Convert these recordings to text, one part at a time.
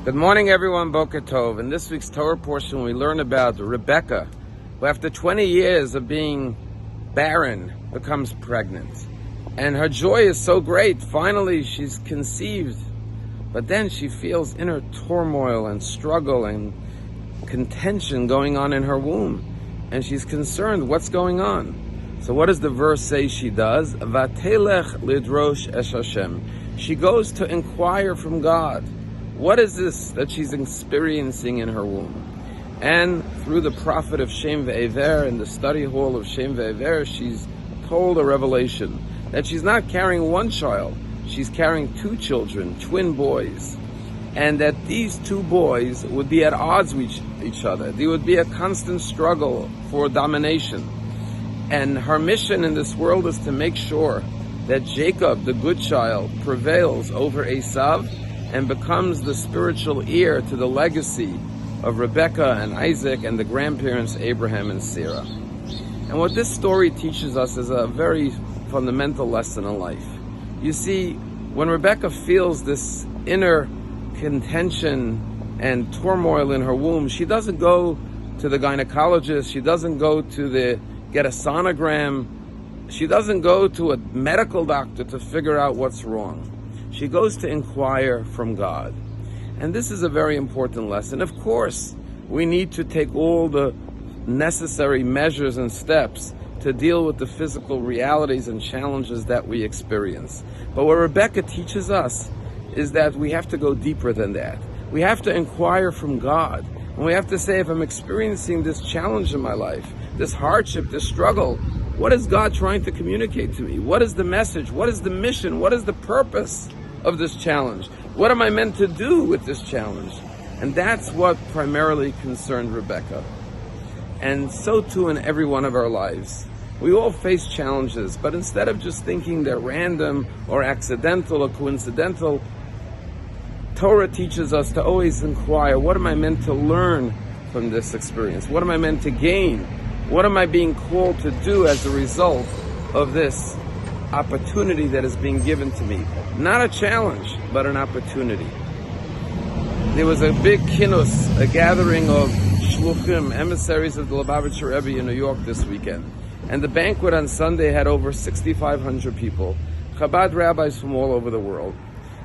Good morning, everyone. Boker Tov. In this week's Torah portion, we learn about Rebecca, who after 20 years of being barren, becomes pregnant. And her joy is so great. Finally, she's conceived. But then she feels inner turmoil and struggle and contention going on in her womb. And she's concerned, what's going on? So what does the verse say she does? Vatelech lidrosh es Hashem. She goes to inquire from God. What is this that she's experiencing in her womb? And through the prophet of Shem ve'ever, in the study hall of Shem ve'ever, she's told a revelation that she's not carrying one child, she's carrying two children, twin boys. And that these two boys would be at odds with each other. There would be a constant struggle for domination. And her mission in this world is to make sure that Jacob, the good child, prevails over Esav and becomes the spiritual heir to the legacy of Rebecca and Isaac and the grandparents Abraham and Sarah. And what this story teaches us is a very fundamental lesson in life. You see, when Rebecca feels this inner contention and turmoil in her womb, she doesn't go to the gynecologist, she doesn't go to get a sonogram, she doesn't go to a medical doctor to figure out what's wrong. She goes to inquire from God. And this is a very important lesson. Of course, we need to take all the necessary measures and steps to deal with the physical realities and challenges that we experience. But what Rebecca teaches us is that we have to go deeper than that. We have to inquire from God. And we have to say, if I'm experiencing this challenge in my life, this hardship, this struggle, what is God trying to communicate to me? What is the message? What is the mission? What is the purpose of this challenge? What am I meant to do with this challenge? And that's what primarily concerned Rebecca. And so too in every one of our lives. We all face challenges, but instead of just thinking they're random or accidental or coincidental, Torah teaches us to always inquire, what am I meant to learn from this experience? What am I meant to gain? What am I being called to do as a result of this opportunity that is being given to me? Not a challenge, but an opportunity. There was a big kinus, a gathering of shluchim, emissaries of the Lubavitcher Rabbi in New York this weekend. And the banquet on Sunday had over 6,500 people, Chabad rabbis from all over the world.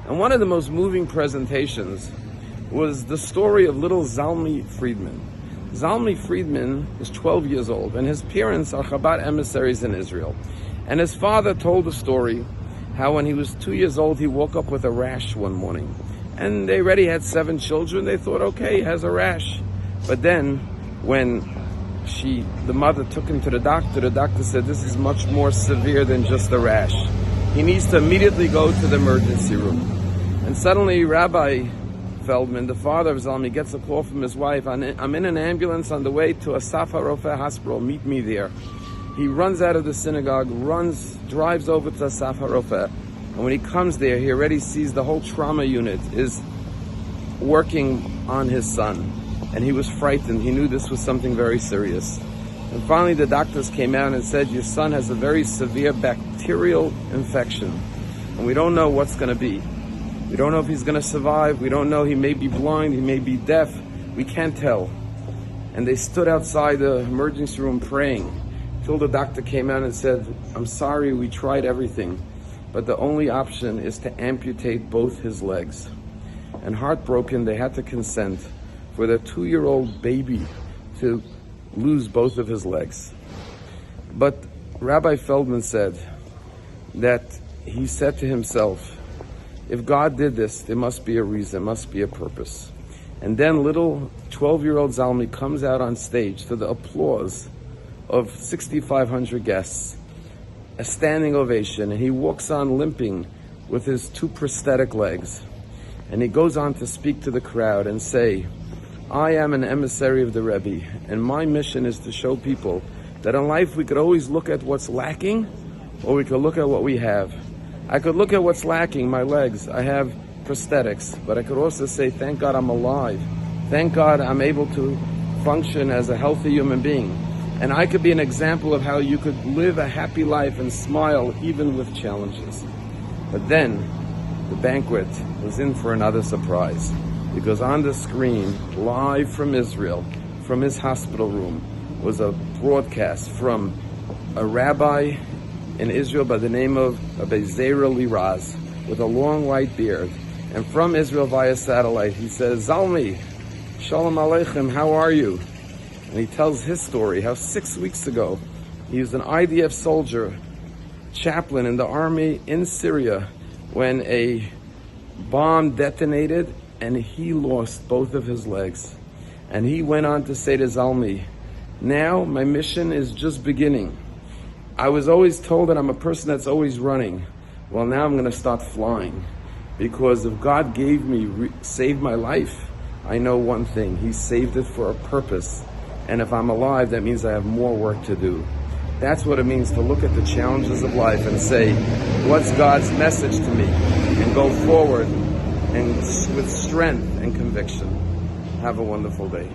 And one of the most moving presentations was the story of little Zalmi Friedman. Zalmi Friedman is 12 years old, and his parents are Chabad emissaries in Israel. And his father told the story how when he was 2 years old, he woke up with a rash one morning. And they already had 7 children. They thought, okay, he has a rash. But then when the mother took him to the doctor said, this is much more severe than just a rash. He needs to immediately go to the emergency room. And suddenly Rabbi Feldman, the father of Zalmi, gets a call from his wife. I'm in an ambulance on the way to Asaf HaRofeh hospital. Meet me there. He runs out of the synagogue, drives over to Asaf HaRofeh. And when he comes there, he already sees the whole trauma unit is working on his son. And he was frightened. He knew this was something very serious. And finally the doctors came out and said, your son has a very severe bacterial infection. And we don't know what's going to be. We don't know if he's going to survive. We don't know. He may be blind. He may be deaf. We can't tell. And they stood outside the emergency room praying till the doctor came out and said, I'm sorry, we tried everything, but the only option is to amputate both his legs. And heartbroken, they had to consent for their 2-year-old baby to lose both of his legs. But Rabbi Feldman said that he said to himself, if God did this, there must be a reason, must be a purpose. And then little 12-year-old Zalmi comes out on stage to the applause of 6,500 guests, a standing ovation, and he walks on limping with his 2 prosthetic legs. And he goes on to speak to the crowd and say, I am an emissary of the Rabbi, and my mission is to show people that in life we could always look at what's lacking, or we could look at what we have. I could look at what's lacking, my legs. I have prosthetics, but I could also say, thank God I'm alive. Thank God I'm able to function as a healthy human being. And I could be an example of how you could live a happy life and smile even with challenges. But then the banquet was in for another surprise. because on the screen, live from Israel, from his hospital room, was a broadcast from a rabbi in Israel by the name of Rabbi Liraz, with a long white beard. And from Israel via satellite, he says, Zalmi, Shalom Aleichem, how are you? And he tells his story, how 6 weeks ago, he was an IDF soldier, chaplain in the army in Syria, when a bomb detonated and he lost both of his legs. And he went on to say to Zalmi, now my mission is just beginning. I was always told that I'm a person that's always running. Well, now I'm going to start flying, because if God gave me, saved my life, I know one thing, He saved it for a purpose. And if I'm alive, that means I have more work to do. That's what it means to look at the challenges of life and say, what's God's message to me? And go forward and with strength and conviction. Have a wonderful day.